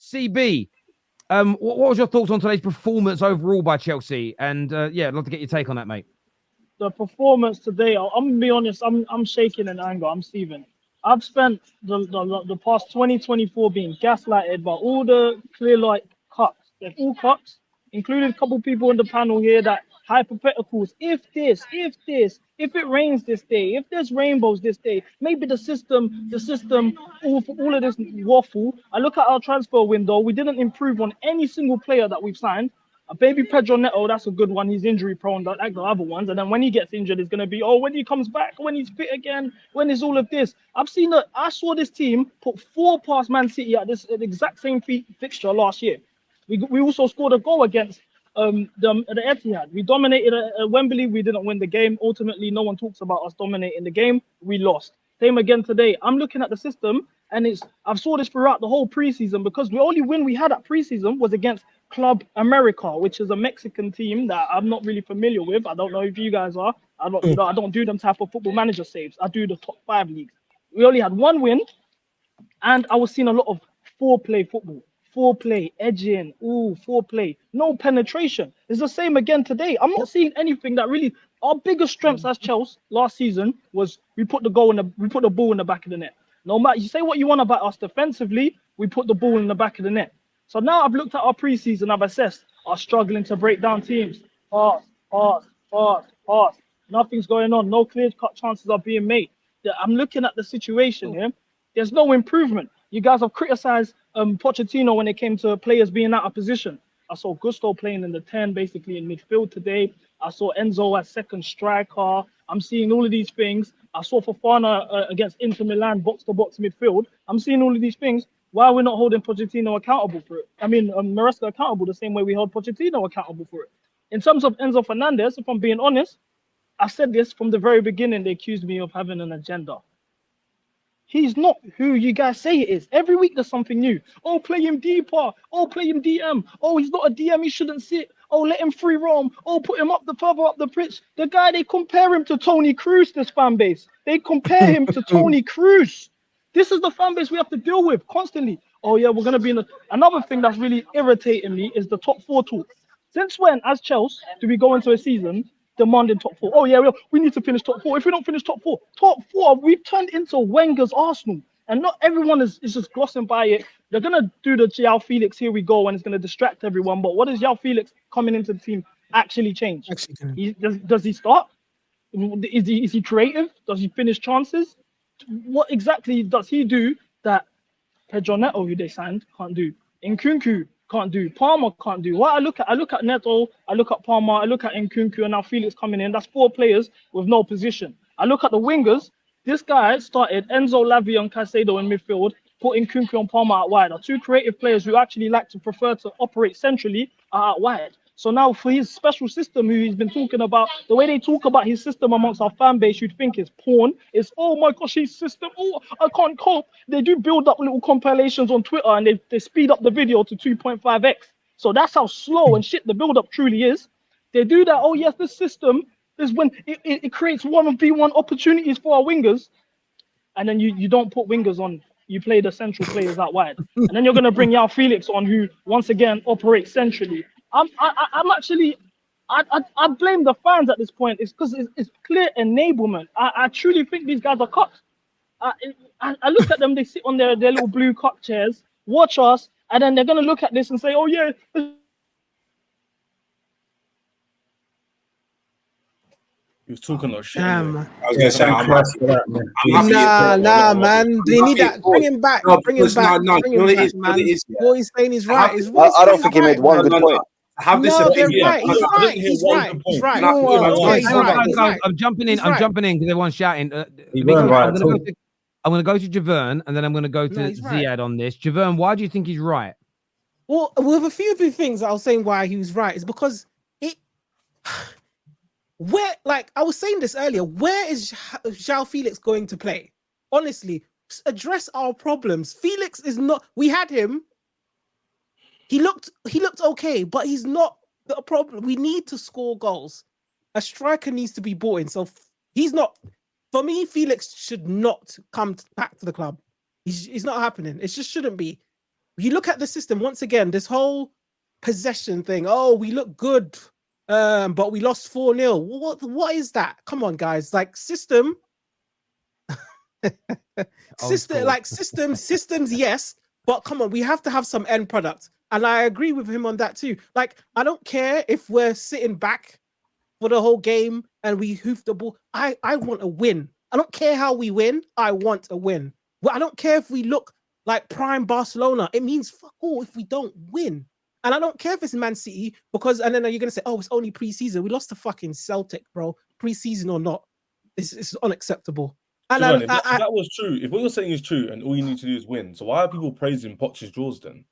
CB, what was your thoughts on today's performance overall by Chelsea? And yeah, I'd love to get your take on that, mate. The performance today, I'm gonna be honest, I'm shaking in anger. I'm Steven. I've spent the past 2024 being gaslighted by all the clear light cups. They're all cups, including a couple people in the panel here that hypotheticals. If it rains this day, if there's rainbows this day, maybe the system, all of this waffle. I look at our transfer window. We didn't improve on any single player that we've signed. A baby Pedro Neto, that's a good one. He's injury prone, like the other ones. And then when he gets injured, it's going to be, when he comes back, when he's fit again, when is all of this. I saw this team put 4 past Man City at this exact same fixture last year. We also scored a goal against the Etihad. We dominated at Wembley. We didn't win the game. Ultimately, no one talks about us dominating the game. We lost. Same again today. I'm looking at the system, and I've saw this throughout the whole preseason because the only win we had at preseason was against Club America, which is a Mexican team that I'm not really familiar with. I don't know if you guys are. I don't do them type of football manager saves. I do the top 5 leagues. We only had 1 win, and I was seeing a lot of foreplay football. Foreplay, edging, foreplay, no penetration. It's the same again today. I'm not seeing anything that really. Our biggest strengths as Chelsea last season was we put the ball in the back of the net. No matter you say what you want about us defensively, we put the ball in the back of the net. So now I've looked at our preseason, I've assessed our struggling to break down teams. Pass. Nothing's going on. No clear-cut chances are being made. I'm looking at the situation here. There's no improvement. You guys have criticized Pochettino when it came to players being out of position. I saw Gusto playing in the 10, basically in midfield today. I saw Enzo as second striker. I'm seeing all of these things. I saw Fofana against Inter Milan, box-to-box midfield. I'm seeing all of these things. Why are we not holding Pochettino accountable for it? I mean, Maresca accountable the same way we hold Pochettino accountable for it. In terms of Enzo Fernandez, if I'm being honest, I said this from the very beginning. They accused me of having an agenda. He's not who you guys say it is. Every week there's something new. Oh, play him deeper. Oh, play him DM. Oh, he's not a DM. He shouldn't sit. Oh, let him free roam. Oh, put him further up the pitch. The guy, they compare him to Tony Cruz, this fan base. They compare him to Tony Cruz. This is the fan base we have to deal with constantly. Oh, yeah, we're going to be in another thing that's really irritating me is the top 4 talk. Since when, as Chelsea, do we go into a season demanding top 4? Oh, yeah, we need to finish top 4. If we don't finish top 4, we've turned into Wenger's Arsenal. And not everyone is just glossing by it. They're going to do the João Felix, here we go, and it's going to distract everyone. But what does João Felix coming into the team actually change? Does he start? Is he creative? Does he finish chances? What exactly does he do that Pedro Neto, who they signed, can't do? Nkunku can't do. Palmer can't do. What I look at Neto, I look at Palmer, I look at Nkunku, and now Felix coming in. That's 4 players with no position. I look at the wingers. This guy started Enzo, Lavia, and Caicedo in midfield, put Nkunku and Palmer out wide. Are 2 creative players who actually prefer to operate centrally out wide. So now for his special system, who he's been talking about, the way they talk about his system amongst our fan base, you'd think is porn. It's, oh my gosh, his system, oh, I can't cope. They do build up little compilations on Twitter and they speed up the video to 2.5x. So that's how slow and shit the build-up truly is. They do that, oh yes, this system is when it creates 1v1 opportunities for our wingers. And then you don't put wingers on. You play the central players out wide. And then you're going to bring João Felix on, who, once again, operates centrally. I blame the fans at this point. It's because it's clear enablement. I truly think these guys are cut. I look at them, they sit on their little blue cup chairs, watch us, and then they're going to look at this and say, oh yeah. He was talking a lot of shit. Damn. Anyway. I was going to say, I'm happy. Nah, man. They need that. Bring him back. Bring him back. No, Bring him back, man. What he's saying is right. I don't think he made one good point. Have this opinion. He's right. I'm jumping in because everyone's shouting. I'm going to go to Javern, and then I'm going to go to Ziad on this. Javern, why do you think he's right? Well, with a few of the things I was saying why he was right is because where, like I was saying this earlier, where is João Felix going to play? Honestly, address our problems. Felix is not. We had him. He looked okay, but he's not the problem. We need to score goals. A striker needs to be bought in. So he's not. For me, Felix should not come back to the club. He's not happening. It just shouldn't be. you look at the system once again, this whole possession thing. Oh, we look good, but we lost 4-0. What is that? Come on, guys. Like system, systems, yes, but come on, we have to have some end product. And I agree with him on that too. Like, I don't care if we're sitting back for the whole game and we hoof the ball. I want a win. I don't care how we win. I want a win. Well, I don't care if we look like prime Barcelona. It means fuck all if we don't win. And I don't care if it's Man City, because, and then you're going to say, oh, it's only preseason. We lost to fucking Celtic, bro. Preseason or not, it's unacceptable. And Giovanni, if that was true, if what you're saying is true and all you need to do is win, so why are people praising Poch's draws then?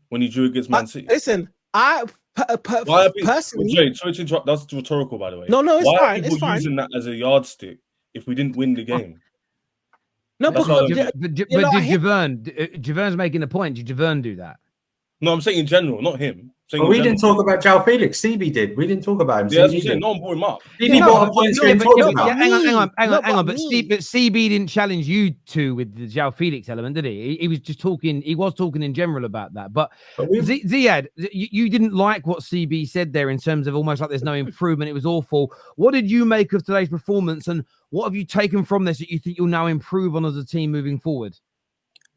When he drew against Man City? Listen, personally... Jay, sorry to interrupt, that's rhetorical, by the way. No, it's why fine. Are people using that as a yardstick if we didn't win the game? No, but did Javern's making a point. Did Javern do that? No, I'm saying in general, not him. But we didn't talk about João Felix. CB did. We didn't talk about him. Yeah, that's what I'm saying. No one brought him up. CB brought up points we didn't talk about. Hang on. But CB didn't challenge you two with the João Felix element, did he? He was just talking. He was talking in general about that. But Ziad, you didn't like what CB said there in terms of almost like there's no improvement. It was awful. What did you make of today's performance, and what have you taken from this that you think you'll now improve on as a team moving forward?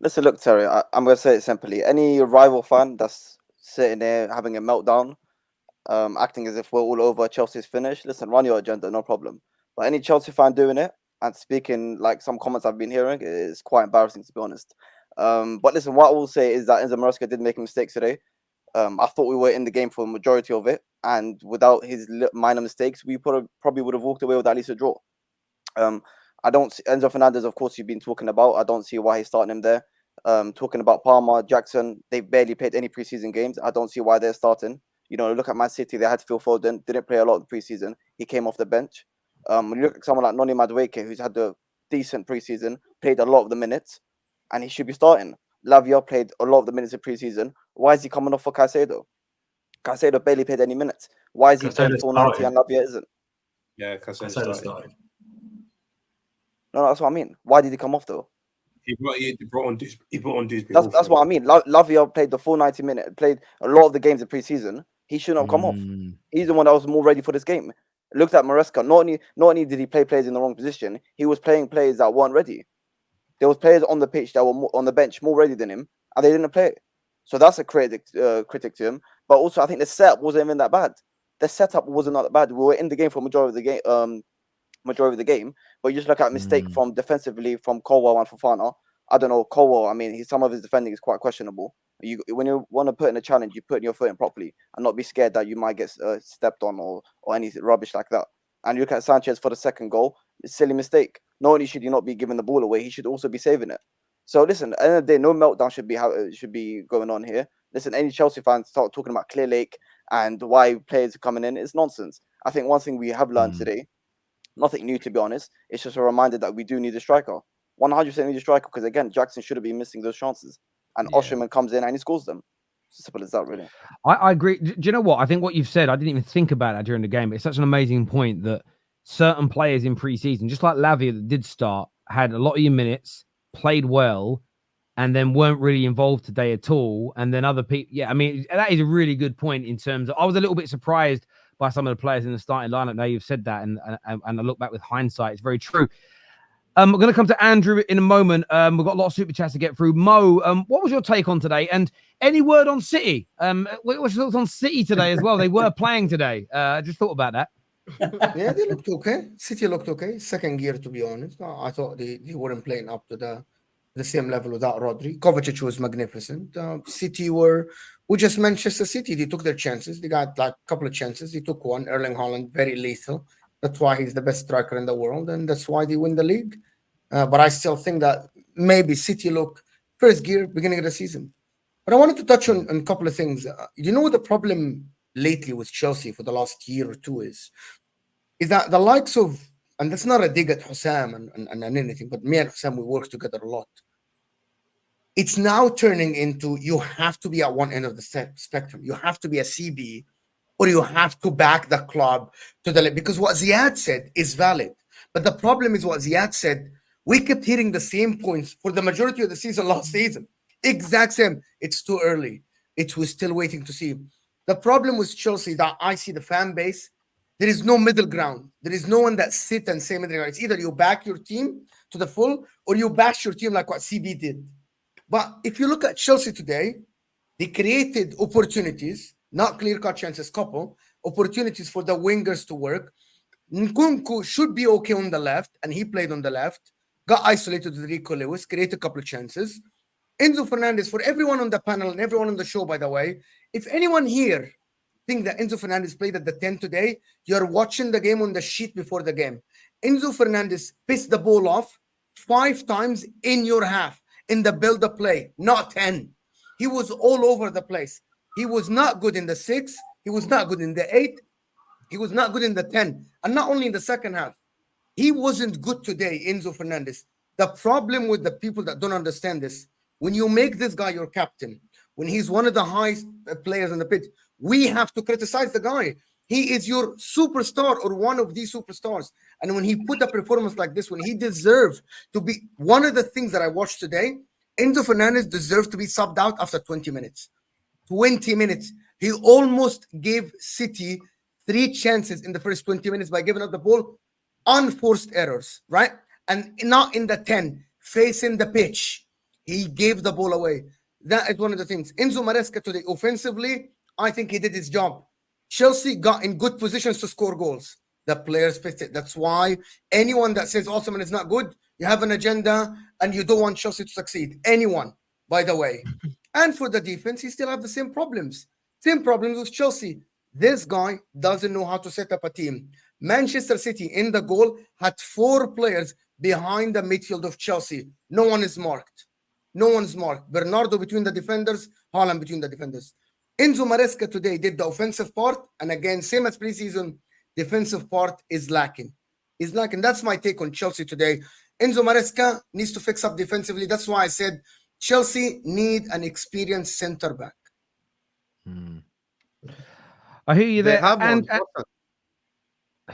Listen, look, Terry, I'm going to say it simply. Any rival fan that's sitting there having a meltdown, acting as if we're all over, Chelsea's finished, listen, run your agenda, no problem. But any Chelsea fan doing it and speaking like some comments I've been hearing is quite embarrassing, to be honest. But listen, what I will say is that Enzo Maresca did make mistakes today. I thought we were in the game for the majority of it, and without his minor mistakes, we probably would have walked away with at least a draw. I don't see Enzo Fernandez, of course, you've been talking about. I don't see why he's starting him there. Talking about Palmer, Jackson, they barely played any preseason games. I don't see why they're starting. You know, look at Man City, they had Phil Foden, didn't play a lot of the preseason. He came off the bench. When you look at someone like Noni Madueke, who's had a decent preseason, played a lot of the minutes, and he should be starting. Lavia played a lot of the minutes in preseason. Why is he coming off for Caicedo? Caicedo barely played any minutes. Why is he playing full 90 and Lavia isn't? Yeah, Caicedo started. No, that's what I mean. Why did he come off though? He brought on Disney. That's what I mean. Lavia played the full 90 minutes, played a lot of the games in preseason. He shouldn't have come off. He's the one that was more ready for this game. Looked at Maresca. Not only did he play players in the wrong position, he was playing players that weren't ready. There was players on the pitch that were on the bench more ready than him, and they didn't play. So that's a critic to him. But also, I think the setup wasn't even that bad. The setup wasn't that bad. We were in the game for majority of the game. But you just look at mistake from defensively from Colwell and Fofana. I don't know, Colwell, I mean, some of his defending is quite questionable. When you want to put in a challenge, you put in your foot in properly and not be scared that you might get stepped on or any rubbish like that. And you look at Sanchez for the second goal, it's a silly mistake. Not only should he not be giving the ball away, he should also be saving it. So listen, at the end of the day, no meltdown should be going on here. Listen, any Chelsea fans start talking about Clear Lake and why players are coming in, it's nonsense. I think one thing we have learned today, nothing new to be honest, it's just a reminder that we do need a striker. 100% need a striker, because again, Jackson shouldn't be missing those chances. And Osherman comes in and he scores them. It's as simple as that, really. I agree. Do you know what? I think what you've said, I didn't even think about that during the game. It's such an amazing point that certain players in pre-season, just like Lavia that did start, had a lot of your minutes, played well, and then weren't really involved today at all. And then other people, I mean, that is a really good point in terms of, I was a little bit surprised by some of the players in the starting lineup. Now you've said that, and I look back with hindsight, it's very true. I'm going to come to Andrew in a moment. We've got a lot of super chats to get through. Mo, what was your take on today? And any word on City? What's your thoughts on City today as well? They were playing today. I just thought about that. Yeah, they looked okay. City looked okay. Second gear, to be honest. I thought they weren't playing up to the same level without Rodri. Kovacic was magnificent. City were just Manchester City. They took their chances. They got like a couple of chances. They took one. Erling Haaland, very lethal. That's why he's the best striker in the world, and that's why they win the league. But I still think that maybe City look first gear, beginning of the season. But I wanted to touch on a couple of things. You know what the problem lately with Chelsea for the last year or two is that the likes of, and that's not a dig at Hussam and anything, but me and Hussam, we work together a lot. It's now turning into you have to be at one end of the spectrum. You have to be a CB, or you have to back the club to the left. Because what Ziad said is valid. But the problem is what Ziad said, we kept hitting the same points for the majority of the season last season. Exact same. It's too early. We're still waiting to see. The problem with Chelsea that I see the fan base, there is no middle ground. There is no one that sit and say middle ground. It's either you back your team to the full or you bash your team like what CB did. But if you look at Chelsea today, they created opportunities, not clear-cut chances, couple opportunities for the wingers to work. Nkunku should be okay on the left, and he played on the left. Got isolated with Rico Lewis, created a couple of chances. Enzo Fernandez, for everyone on the panel and everyone on the show, by the way, if anyone here think that Enzo Fernandez played at the 10 today, you're watching the game on the sheet before the game. Enzo Fernandez pissed the ball off 5 times in your half in the build-up play, not 10. He was all over the place. He was not good in the 6. He was not good in the 8. He was not good in the 10. And not only in the second half. He wasn't good today, Enzo Fernandez. The problem with the people that don't understand this, when you make this guy your captain, when he's one of the highest players on the pitch, we have to criticize the guy. He is your superstar or one of these superstars. And when he put a performance like this, when he deserved to be one of the things that I watched today, Enzo Fernandez deserved to be subbed out after 20 minutes. 20 minutes. He almost gave City 3 chances in the first 20 minutes by giving up the ball. Unforced errors, right? And not in the 10, facing the pitch. He gave the ball away. That is one of the things. Enzo Maresca today, offensively, I think he did his job. Chelsea got in good positions to score goals. The players picked it. That's why anyone that says Osman is not good, you have an agenda and you don't want Chelsea to succeed. Anyone, by the way. And for the defense, he still have the same problems. Same problems with Chelsea. This guy doesn't know how to set up a team. Manchester City in the goal had 4 players behind the midfield of Chelsea. No one is marked. No one's marked. Bernardo between the defenders, Haaland between the defenders. Enzo Maresca today did the offensive part, and again, same as preseason, defensive part is lacking. Is lacking. That's my take on Chelsea today. Enzo Maresca needs to fix up defensively. That's why I said Chelsea need an experienced centre back. I hear you there.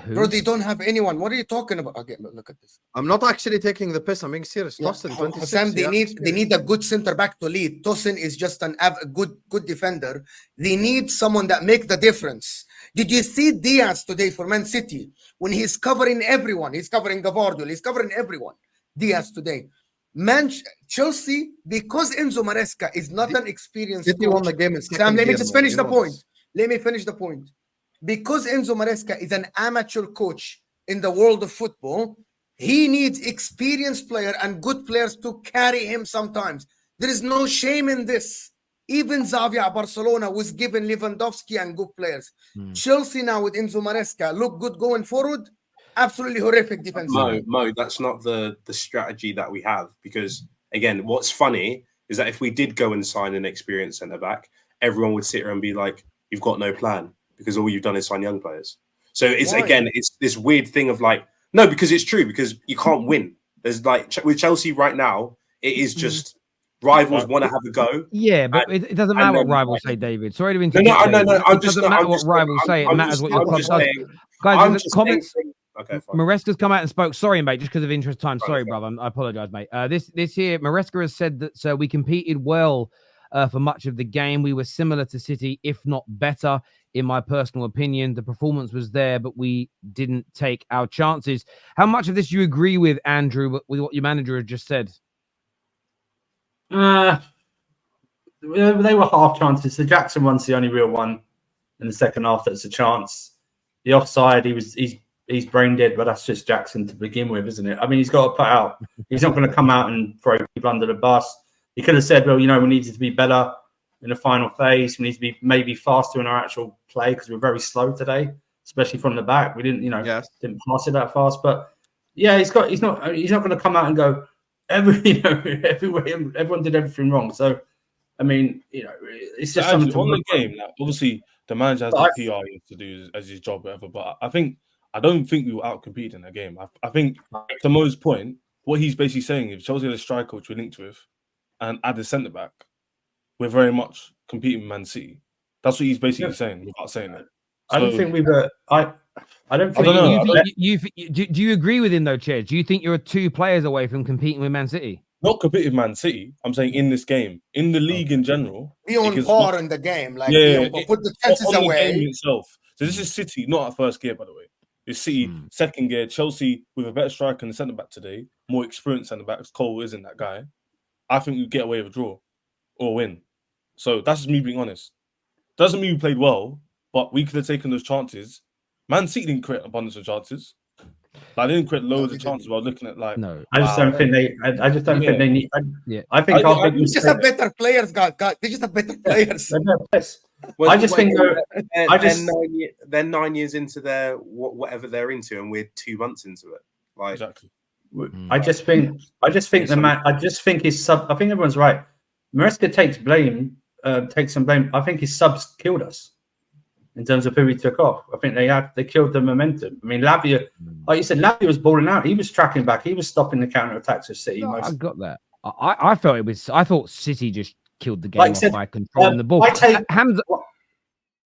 Bro, they don't have anyone. What are you talking about? Again, look at this. I'm not actually taking the piss. I'm being serious. Yeah. Tosin, 26, Sam, they need a good center back to lead. Tosin is just a good defender. They need someone that make the difference. Did you see Diaz today for Man City when he's covering everyone? He's covering Gavardo. He's covering everyone. Diaz today. Chelsea, because Enzo Maresca is not an experienced City coach. Won the game in Sam, let me just finish the point. This. Let me finish the point. Because Enzo Maresca is an amateur coach in the world of football, he needs experienced players and good players to carry him sometimes. There is no shame in this. Even Xavi at Barcelona was given Lewandowski and good players. Chelsea now with Enzo Maresca look good going forward. Absolutely horrific defense. Mo, that's not the strategy that we have. Because, again, what's funny is that if we did go and sign an experienced centre-back, everyone would sit here and be like, you've got no plan. Because all you've done is sign young players. So it's it's this weird thing of like, no, because it's true, because you can't win. There's like with Chelsea right now, it is just rivals want to have a go. Yeah, but it doesn't matter what rivals say, David. Sorry to interrupt. No. It doesn't matter what rivals say. It matters what your club does. Guys, there's comments. Okay, fine. Maresca's come out and spoke. Sorry, mate, just because of interest time. Sorry, brother. I apologize, mate. This here, Maresca has said that we competed well for much of the game. We were similar to City, if not better. In my personal opinion, the performance was there, but we didn't take our chances. How much of this do you agree with, Andrew, with what your manager had just said? They were half chances. The Jackson one's the only real one in the second half that's a chance. The offside, he's brain dead, but that's just Jackson to begin with, isn't it? I mean, he's got to put out. He's not going to come out and throw people under the bus. He could have said, well, we needed to be better in the final phase. We need to be maybe faster in our actual play because we're very slow today, especially from the back. We didn't, didn't pass it that fast. But yeah, he's not going to come out and go everyone did everything wrong. So I mean, it's just something on the game. Like, obviously, the manager has the PR to do as his job, whatever. But I don't think we were out competing in the game. I think to Mo's point, what he's basically saying is Chelsea had a striker which we're linked with, and add a centre back. We're very much competing with Man City. That's what he's basically saying without saying it. I don't think we were. I don't think. Do you agree with him though, Ched? Do you think you're 2 players away from competing with Man City? not competitive Man City. I'm saying in this game, in the league in general. Be on because par in the game, like put the on chances the away. game itself. So this is City, not at first gear, by the way. It's City second gear. Chelsea with a better striker and the centre back today, more experienced centre backs. Cole isn't that guy. I think we get away with a draw or a win. So that's just me being honest. Doesn't mean we played well, but we could have taken those chances. Man City didn't create abundance of chances. Like, they didn't create loads of chances. I was looking at like, I just don't think they. I just don't think they need. I think I just have better players, guys. They just have better players. I just think they're 9 years into their whatever they're into, and we're 2 months into it. Like, exactly. I just think the man. I just think his sub. I think everyone's right. Maresca takes some blame. I think his subs killed us in terms of who he took off. I think they killed the momentum. I mean, Lavia, like you said, Lavia was balling out. He was tracking back. He was stopping the counter attacks of City. I got that. I felt it was. I thought City just killed the game Like off said, by controlling the ball. I take Hamza.